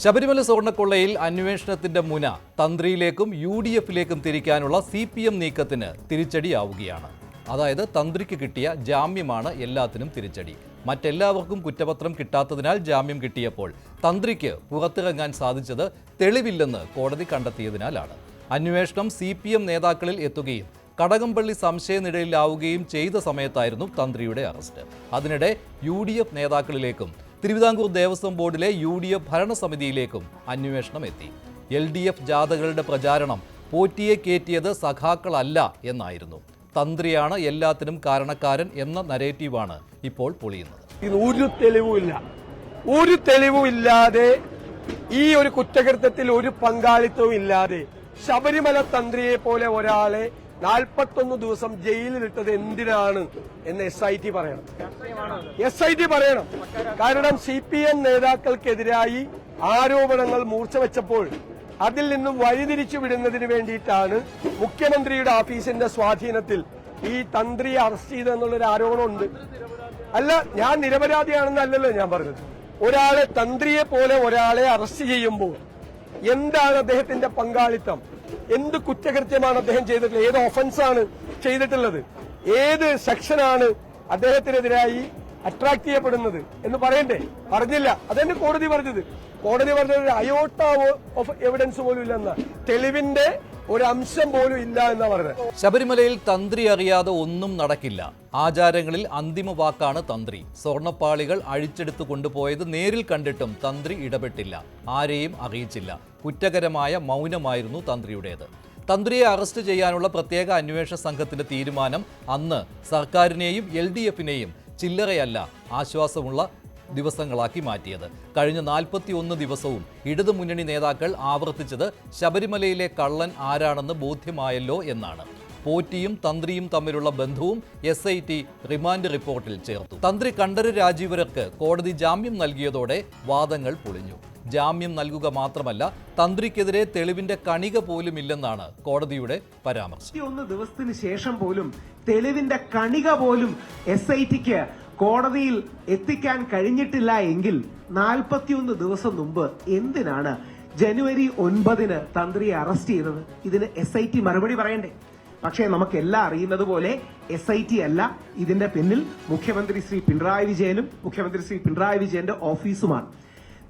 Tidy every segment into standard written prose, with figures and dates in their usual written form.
ശബരിമല സ്വർണ്ണക്കൊള്ളയിൽ അന്വേഷണത്തിന്റെ മുന തന്ത്രിയിലേക്കും UDF-ലേക്കും തിരിക്കാനുള്ള CPM നീക്കത്തിന് തിരിച്ചടിയാവുകയാണ്. അതായത് തന്ത്രിക്ക് കിട്ടിയ ജാമ്യമാണ് എല്ലാത്തിനും തിരിച്ചടി. മറ്റെല്ലാവർക്കും കുറ്റപത്രം കിട്ടാത്തതിനാൽ ജാമ്യം കിട്ടിയപ്പോൾ തന്ത്രിക്ക് പുറത്തിറങ്ങാൻ സാധിച്ചത് തെളിവില്ലെന്ന് കോടതി കണ്ടെത്തിയതിനാലാണ്. അന്വേഷണം CPM നേതാക്കളിൽ എത്തുകയും കടകംപള്ളി സംശയനിഴലിലാവുകയും ചെയ്ത സമയത്തായിരുന്നു തന്ത്രിയുടെ അറസ്റ്റ്. അതിനിടെ UDF നേതാക്കളിലേക്കും തിരുവിതാംകൂർ ദേവസ്വം ബോർഡിലെ UDF ഭരണസമിതിയിലേക്കും അന്വേഷണം എത്തി. LDF ജാഥകളുടെ പ്രചാരണം പോറ്റിയെ കയറ്റിയത് സഖാക്കളല്ല എന്നായിരുന്നു. തന്ത്രിയാണ് എല്ലാത്തിനും കാരണക്കാരൻ എന്ന നരേറ്റീവാണ് ഇപ്പോൾ പൊളിയുന്നത്. ഒരു തെളിവുമില്ലാതെ ഈ ഒരു കുറ്റകൃത്യത്തിൽ ഒരു പങ്കാളിത്തവും ഇല്ലാതെ ശബരിമല തന്ത്രിയെ പോലെ ഒരാളെ 41 ദിവസം ജയിലിലിട്ടത് എന്തിനാണ് എന്ന് SIT പറയണം. കാരണം CPM നേതാക്കൾക്കെതിരായി ആരോപണങ്ങൾ മൂർച്ചവെച്ചപ്പോൾ അതിൽ നിന്നും വഴിതിരിച്ചു വിടുന്നതിന് വേണ്ടിയിട്ടാണ് മുഖ്യമന്ത്രിയുടെ ഓഫീസിന്റെ സ്വാധീനത്തിൽ ഈ തന്ത്രിയെ അറസ്റ്റ് ചെയ്തെന്നുള്ളൊരു ആരോപണമുണ്ട്. അല്ല, ഞാൻ നിരപരാധിയാണെന്നല്ലല്ലോ ഞാൻ പറഞ്ഞത്. ഒരാളെ തന്ത്രിയെ പോലെ ഒരാളെ അറസ്റ്റ് ചെയ്യുമ്പോൾ എന്താണ് അദ്ദേഹത്തിന്റെ പങ്കാളിത്തം? എന്ത് കുറ്റകൃത്യമാണ് അദ്ദേഹം ചെയ്തിട്ടുള്ളത്? ഏത് ഒഫൻസാണ് ചെയ്തിട്ടുള്ളത്? ഏത് സെക്ഷനാണ് അദ്ദേഹത്തിനെതിരായി അട്രാക്ട് ചെയ്യപ്പെടുന്നത് എന്ന് പറയണ്ടേ? പറഞ്ഞില്ല. അതെന്നെ കോടതി പറഞ്ഞത് ഒരു അയോട്ട ഓഫ് എവിഡൻസ് പോലും ഇല്ലെന്ന, തെളിവിന്റെ ഒരു അംശം പോലും ഇല്ല എന്നാ പറഞ്ഞത്. ശബരിമലയിൽ തന്ത്രി അറിയാതെ ഒന്നും നടക്കില്ല. ആചാരങ്ങളിൽ അന്തിമ വാക്കാണ് തന്ത്രി. സ്വർണ്ണപ്പാളികൾ അഴിച്ചെടുത്തു കൊണ്ടുപോയത് നേരിൽ കണ്ടിട്ടും തന്ത്രി ഇടപെട്ടില്ല, ആരെയും അറിയിച്ചില്ല. കുറ്റകരമായ മൗനമായിരുന്നു തന്ത്രിയുടേത്. തന്ത്രിയെ അറസ്റ്റ് ചെയ്യാനുള്ള പ്രത്യേക അന്വേഷണ സംഘത്തിന്റെ തീരുമാനം അന്ന് സർക്കാരിനെയും LDF-നെയും ചില്ലറയല്ല ആശ്വാസമുള്ള ദിവസങ്ങളാക്കി മാറ്റിയത്. കഴിഞ്ഞ 41 ദിവസവും ഇടതുമുന്നണി നേതാക്കൾ ആവർത്തിച്ചത് ശബരിമലയിലെ കള്ളൻ ആരാണെന്ന് ബോധ്യമായല്ലോ എന്നാണ്. പോറ്റിയും തന്ത്രിയും തമ്മിലുള്ള ബന്ധവും SIT റിമാൻഡ് റിപ്പോർട്ടിൽ ചേർത്തു. തന്ത്രി കണ്ഠര് രാജീവർക്ക് കോടതി ജാമ്യം നൽകിയതോടെ വാദങ്ങൾ പൊളിഞ്ഞു. ജാമ്യം നൽകുക മാത്രമല്ല, തന്ത്രിക്കെതിരെ തെളിവിന്റെ കണിക പോലും ഇല്ലെന്നാണ് കോടതിയുടെ പരാമർശം. 41 ദിവസത്തിന് ശേഷം പോലും തെളിവിന്റെ കണിക പോലും SITക്ക് കോടതിയിൽ എത്തിക്കാൻ കഴിഞ്ഞിട്ടില്ല എങ്കിൽ 41 ദിവസം മുമ്പ് എന്തിനാണ് ജനുവരി 9 തന്ത്രിയെ അറസ്റ്റ് ചെയ്തത്? ഇതിന് SIT മറുപടി പറയണ്ടേ? പക്ഷേ നമുക്കെല്ലാം അറിയുന്നത് പോലെ SIT അല്ല ഇതിന്റെ പിന്നിൽ മുഖ്യമന്ത്രി ശ്രീ പിണറായി വിജയനും മുഖ്യമന്ത്രി ശ്രീ പിണറായി വിജയന്റെ ഓഫീസുമാണ്.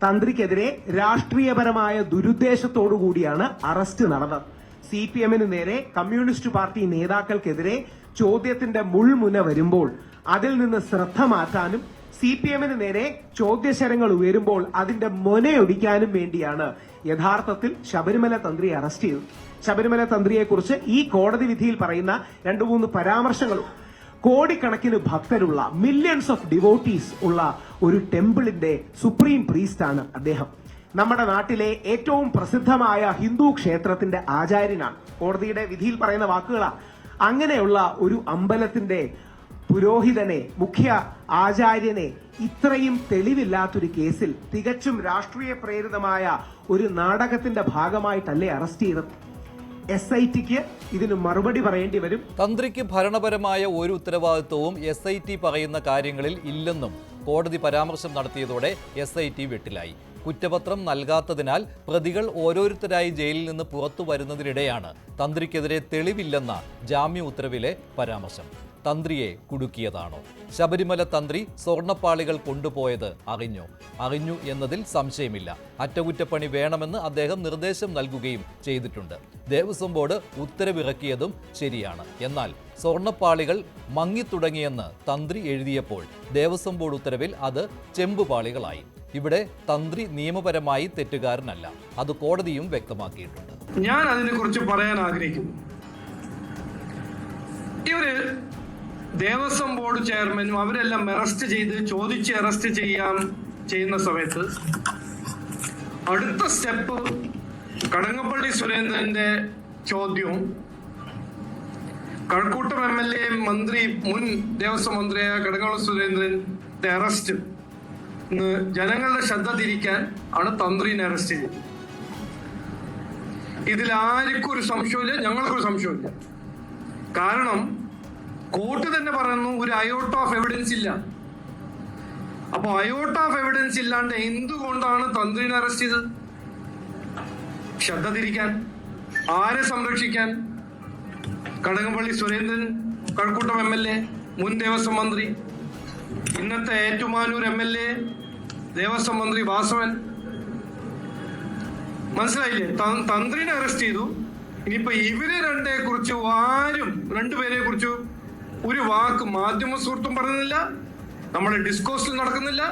തന്ത്രിക്കെതിരെ രാഷ്ട്രീയപരമായ ദുരുദ്ദേശത്തോടുകൂടിയാണ് അറസ്റ്റ് നടന്നത്. CPM-ന് നേരെ കമ്മ്യൂണിസ്റ്റ് പാർട്ടി നേതാക്കൾക്കെതിരെ ചോദ്യത്തിന്റെ മുൾമുന വരുമ്പോൾ അതിൽ നിന്ന് ശ്രദ്ധ മാറ്റാനും CPM-ന് നേരെ ചോദ്യശരങ്ങൾ ഉയരുമ്പോൾ അതിന്റെ മുനയൊടിക്കാനും വേണ്ടിയാണ് യഥാർത്ഥത്തിൽ ശബരിമല തന്ത്രിയെ അറസ്റ്റ് ചെയ്തത്. ശബരിമല തന്ത്രിയെക്കുറിച്ച് ഈ കോടതി വിധിയിൽ പറയുന്ന 2-3 പരാമർശങ്ങളും, കോടിക്കണക്കിന് ഭക്തരുള്ള, മില്യൺസ് ഓഫ് ഡിവോട്ടീസ് ഉള്ള ഒരു ടെമ്പിളിന്റെ സുപ്രീം പ്രീസ്റ്റാണ് അദ്ദേഹം. നമ്മുടെ നാട്ടിലെ ഏറ്റവും പ്രസിദ്ധമായ ഹിന്ദു ക്ഷേത്രത്തിന്റെ ആചാര്യനാണ്. കോടതിയുടെ വിധിയിൽ പറയുന്ന വാക്കുകളാണ്. അങ്ങനെയുള്ള ഒരു അമ്പലത്തിന്റെ പുരോഹിതനെ, മുഖ്യ ആചാര്യനെ ഇത്രയും തെളിവില്ലാത്തൊരു കേസിൽ തികച്ചും രാഷ്ട്രീയ പ്രേരിതമായ ഒരു നാടകത്തിന്റെ ഭാഗമായിട്ടല്ലേ അറസ്റ്റ് ചെയ്തത്? SITക്ക് ഇതിന് മറുപടി പറയേണ്ടി വരും. തന്ത്രിക്ക് ഭരണപരമായ ഒരു ഉത്തരവാദിത്വവും SIT പറയുന്ന കാര്യങ്ങളിൽ ഇല്ലെന്നും കോടതി പരാമർശം നടത്തിയതോടെ SIT വെട്ടിലായി. കുറ്റപത്രം നൽകാത്തതിനാൽ പ്രതികൾ ഓരോരുത്തരായി ജയിലിൽ നിന്ന് പുറത്തു വരുന്നതിനിടെയാണ് തന്ത്രിക്കെതിരെ തെളിവില്ലെന്ന ജാമ്യ ഉത്തരവിലെ പരാമർശം. തന്ത്രിയെ കുടുക്കിയതാണോ? ശബരിമല തന്ത്രി സ്വർണ്ണപ്പാളികൾ കൊണ്ടുപോയത് അറിഞ്ഞു എന്നതിൽ സംശയമില്ല. അറ്റകുറ്റപ്പണി വേണമെന്ന് അദ്ദേഹം നിർദ്ദേശം നൽകുകയും ചെയ്തിട്ടുണ്ട്. ദേവസ്വം ബോർഡ് ഉത്തരവിറക്കിയതും ശരിയാണ്. എന്നാൽ സ്വർണ്ണപ്പാളികൾ മങ്ങിത്തുടങ്ങിയെന്ന് തന്ത്രി എഴുതിയപ്പോൾ ദേവസ്വം ബോർഡ് ഉത്തരവിൽ അത് ചെമ്പുപാളികളായി. ഇവിടെ തന്ത്രി നിയമപരമായി തെറ്റുകാരനല്ല, അത് കോടതിയും വ്യക്തമാക്കിയിട്ടുണ്ട്. ഞാൻ അതിനെക്കുറിച്ച് പറയാൻ ആഗ്രഹിക്കുന്നു. ഇവര് ദേവസ്വം ബോർഡ് ചെയർമാനും അവരെല്ലാം ചോദിച്ച് അറസ്റ്റ് ചെയ്യുന്ന സമയത്ത് അടുത്ത സ്റ്റെപ്പ് കടകംപള്ളി സുരേന്ദ്രന്റെ ചോദ്യവും കഴക്കൂട്ടം MLA മന്ത്രി, മുൻ ദേവസ്വം മന്ത്രിയായ കടകംപള്ളി സുരേന്ദ്രന്റെ അറസ്റ്റ് ജനങ്ങളുടെ ശ്രദ്ധ തിരിക്കാൻ ആണ് തന്ത്രിനെ അറസ്റ്റ് ചെയ്തത്. ഇതിൽ ആർക്കും ഒരു സംശയമില്ല, ഞങ്ങൾക്കൊരു സംശയമില്ല. കാരണം കോർട്ട് തന്നെ പറയുന്നു ഒരു അയോട്ട ഓഫ് എവിഡൻസ് ഇല്ല. അപ്പൊ അയോട്ട ഓഫ് എവിഡൻസ് ഇല്ലാണ്ട് എന്തുകൊണ്ടാണ് തന്ത്രിനെ അറസ്റ്റ് ചെയ്തത്? ശ്രദ്ധ തിരിക്കാൻ, ആരെ സംരക്ഷിക്കാൻ? കടകംപള്ളി സുരേന്ദ്രൻ, കഴക്കൂട്ടം MLA, മുൻ ദേവസ്വം മന്ത്രി, ഇന്നത്തെ ഏറ്റുമാനൂർ MLA, ദേവസ്വം മന്ത്രി വാസവൻ. മനസ്സിലായില്ലേ? തന്ത്രിനെ അറസ്റ്റ് ചെയ്തു. ഇനിയിപ്പോ ഇവരെ രണ്ടുപേരെ കുറിച്ച് ഒരു വാക്ക് മാധ്യമ സുഹൃത്തും പറയുന്നില്ല, നമ്മുടെ ഡിസ്കോഴ്സിൽ നടക്കുന്നില്ല,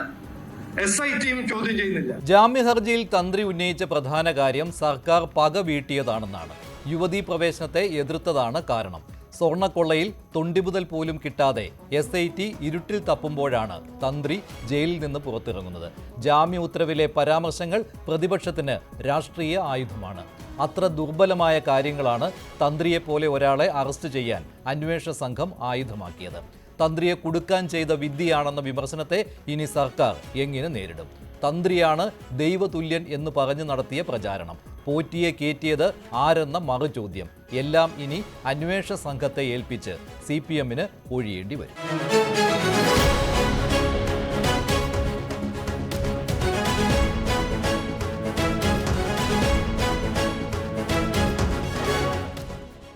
SITയും ചോദ്യം ചെയ്യുന്നില്ല. ജാമ്യഹർജിയിൽ തന്ത്രി ഉന്നയിച്ച പ്രധാന കാര്യം സർക്കാർ പക വീട്ടിയതാണെന്നാണ്. യുവതീ പ്രവേശനത്തെ എതിർത്തതാണ് കാരണം. സ്വർണ്ണക്കൊള്ളയിൽ തൊണ്ടിമുതൽ പോലും കിട്ടാതെ SIT ഇരുട്ടിൽ തപ്പുമ്പോഴാണ് തന്ത്രി ജയിലിൽ നിന്ന് പുറത്തിറങ്ങുന്നത്. ജാമ്യ ഉത്തരവിലെ പരാമർശങ്ങൾ പ്രതിപക്ഷത്തിന് രാഷ്ട്രീയ ആയുധമാണ്. അത്ര ദുർബലമായ കാര്യങ്ങളാണ് തന്ത്രിയെപ്പോലെ ഒരാളെ അറസ്റ്റ് ചെയ്യാൻ അന്വേഷണ സംഘം ആയുധമാക്കിയത്. തന്ത്രിയെ കുടുക്കാൻ ചെയ്ത വിദ്യയാണെന്ന വിമർശനത്തെ ഇനി സർക്കാർ എങ്ങനെ നേരിടും? തന്ത്രിയാണ് ദൈവതുല്യൻ എന്ന് പറഞ്ഞു നടത്തിയ പ്രചാരണം, പോറ്റിയെ കയറ്റിയത് ആരെന്ന മറുചോദ്യം എല്ലാം ഇനി അന്വേഷണ സംഘത്തെ ഏൽപ്പിച്ച് CPMന് ഒഴിയേണ്ടി വരും.